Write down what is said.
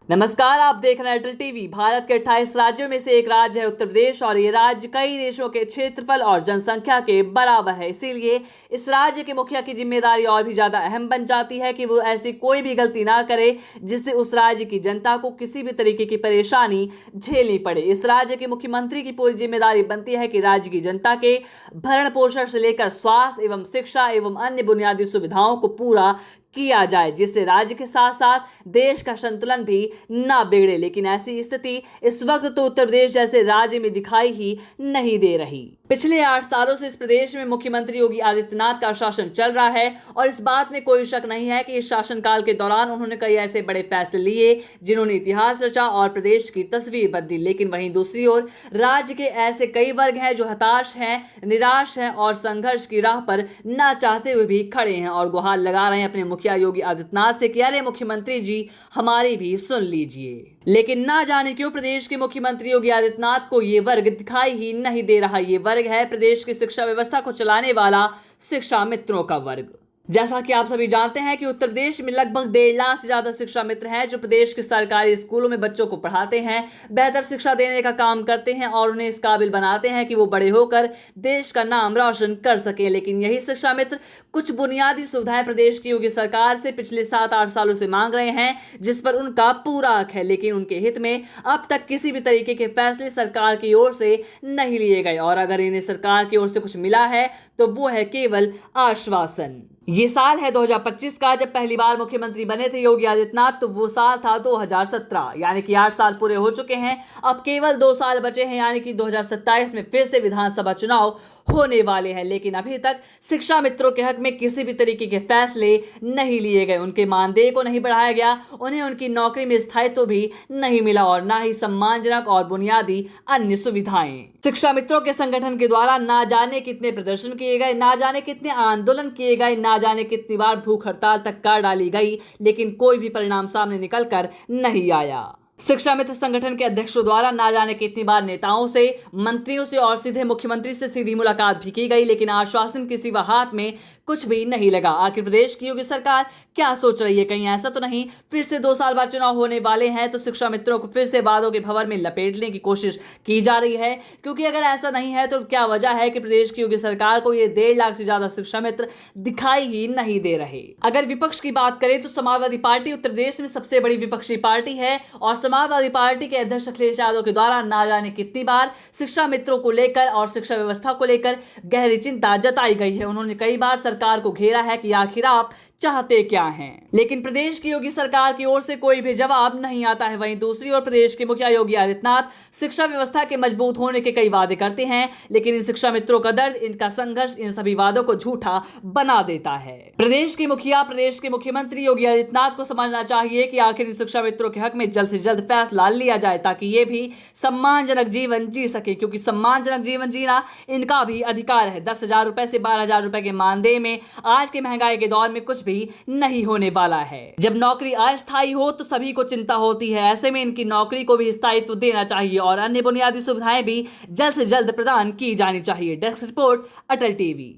नमस्कार, आप देख रहे हैं अटल टीवी। भारत के 28 राज्यों में से एक राज्य है उत्तर प्रदेश और ये राज्य कई देशों के क्षेत्रफल और जनसंख्या के बराबर है। इसीलिए इस राज्य के मुखिया की जिम्मेदारी और भी ज्यादा अहम बन जाती है कि वो ऐसी कोई भी गलती ना करे जिससे उस राज्य की जनता को किसी भी तरीके की परेशानी झेलनी पड़े। इस राज्य के मुख्यमंत्री की पूरी जिम्मेदारी बनती है कि राज्य की जनता के भरण पोषण से लेकर स्वास्थ्य एवं शिक्षा एवं अन्य बुनियादी सुविधाओं को पूरा किया जाए, जिससे राज्य के साथ साथ देश का संतुलन भी ना बिगड़े। लेकिन ऐसी स्थिति इस वक्त तो उत्तर प्रदेश जैसे राज्य में दिखाई ही नहीं दे रही। पिछले 8 सालों से इस प्रदेश में मुख्यमंत्री योगी आदित्यनाथ का शासन चल रहा है और इस बात में कोई शक नहीं है कि इस शासनकाल के दौरान उन्होंने कई ऐसे बड़े फैसले लिए जिन्होंने इतिहास रचा और प्रदेश की तस्वीर बदली। लेकिन वहीं दूसरी ओर राज्य के ऐसे कई वर्ग हैं जो हताश हैं, निराश हैं और संघर्ष की राह पर ना चाहते हुए भी खड़े हैं और गुहार लगा रहे हैं अपने मुखिया योगी आदित्यनाथ से कि अरे मुख्यमंत्री जी, हमारी भी सुन लीजिए। लेकिन ना जाने क्यों प्रदेश के मुख्यमंत्री योगी आदित्यनाथ को ये वर्ग दिखाई ही नहीं दे रहा। ये वर्ग है प्रदेश की शिक्षा व्यवस्था को चलाने वाला शिक्षा मित्रों का वर्ग। जैसा कि आप सभी जानते हैं कि उत्तर प्रदेश में लगभग 1.5 लाख से ज्यादा शिक्षा मित्र हैं जो प्रदेश के सरकारी स्कूलों में बच्चों को पढ़ाते हैं, बेहतर शिक्षा देने का काम करते हैं और उन्हें इस काबिल बनाते हैं कि वो बड़े होकर देश का नाम रोशन कर सके। लेकिन यही शिक्षा मित्र कुछ बुनियादी सुविधाएं प्रदेश की योगी सरकार से पिछले 7-8 सालों से मांग रहे हैं, जिस पर उनका पूरा हक है। लेकिन उनके हित में अब तक किसी भी तरीके के फैसले सरकार की ओर से नहीं लिए गए और अगर इन्हें सरकार की ओर से कुछ मिला है तो वो है केवल आश्वासन। ये साल है 2025 का। जब पहली बार मुख्यमंत्री बने थे योगी आदित्यनाथ तो वो साल था 2017, यानी कि 8 साल पूरे हो चुके हैं। अब केवल 2 साल बचे हैं, यानी कि 2027 में फिर से विधानसभा चुनाव होने वाले हैं। लेकिन अभी तक शिक्षा मित्रों के हक में किसी भी तरीके के फैसले नहीं लिए गए। उनके मानदेय को नहीं बढ़ाया गया, उन्हें उनकी नौकरी में स्थायित्व भी नहीं मिला और ना ही सम्मानजनक और बुनियादी अन्य सुविधाएं। शिक्षा मित्रों के संगठन के द्वारा ना जाने कितने प्रदर्शन किए गए, ना जाने कितने आंदोलन किए गए, ना जाने कितनी बार भूख हड़ताल तक कर डाली गई, लेकिन कोई भी परिणाम सामने निकल कर नहीं आया। शिक्षा मित्र संगठन के अध्यक्षों द्वारा ना जाने कितनी बार नेताओं से, मंत्रियों से और सीधे मुख्यमंत्री से सीधी मुलाकात भी की गई, लेकिन आश्वासन के सिवा हाथ में कुछ भी नहीं लगा। आखिर प्रदेश की योगी सरकार क्या सोच रही है? कहीं ऐसा तो नहीं फिर से 2 साल बाद चुनाव होने वाले हैं तो शिक्षा मित्रों को फिर से वादों के भंवर में लपेटने की कोशिश की जा रही है? क्योंकि अगर ऐसा नहीं है तो क्या वजह है कि प्रदेश की योगी सरकार को ये 1.5 लाख से ज्यादा शिक्षा मित्र दिखाई ही नहीं दे रहे? अगर विपक्ष की बात करें तो समाजवादी पार्टी उत्तर प्रदेश में सबसे बड़ी विपक्षी पार्टी है और समाजवादी पार्टी के अध्यक्ष अखिलेश यादव के द्वारा ना जाने कितनी बार शिक्षा मित्रों को लेकर और शिक्षा व्यवस्था को लेकर गहरी चिंता जताई गई है। उन्होंने कई बार सरकार को घेरा है कि आखिर आप चाहते क्या हैं, लेकिन प्रदेश की योगी सरकार की ओर से कोई भी जवाब नहीं आता है। वहीं दूसरी ओर प्रदेश के मुखिया योगी आदित्यनाथ शिक्षा व्यवस्था के मजबूत होने के कई वादे करते हैं, लेकिन इन शिक्षा मित्रों का दर्द, इनका संघर्ष इन सभी वादों को झूठा बना देता है। प्रदेश के मुखिया, प्रदेश के मुख्यमंत्री योगी आदित्यनाथ को समझना चाहिए कि आखिर इन शिक्षा मित्रों के हक में जल्द से जल्द फैसला लिया जाए ताकि ये भी सम्मानजनक जीवन जी सके, क्योंकि सम्मानजनक जीवन जीना इनका भी अधिकार है। 10,000 रुपए से 12,000 रुपए के मानदेय में आज के महंगाई के दौर में कुछ भी नहीं होने वाला है। जब नौकरी अस्थायी हो तो सभी को चिंता होती है, ऐसे में इनकी नौकरी को भी स्थायित्व देना चाहिए और अन्य बुनियादी सुविधाएं भी जल्द से जल्द प्रदान की जानी चाहिए। डेस्क रिपोर्ट, अटल टीवी।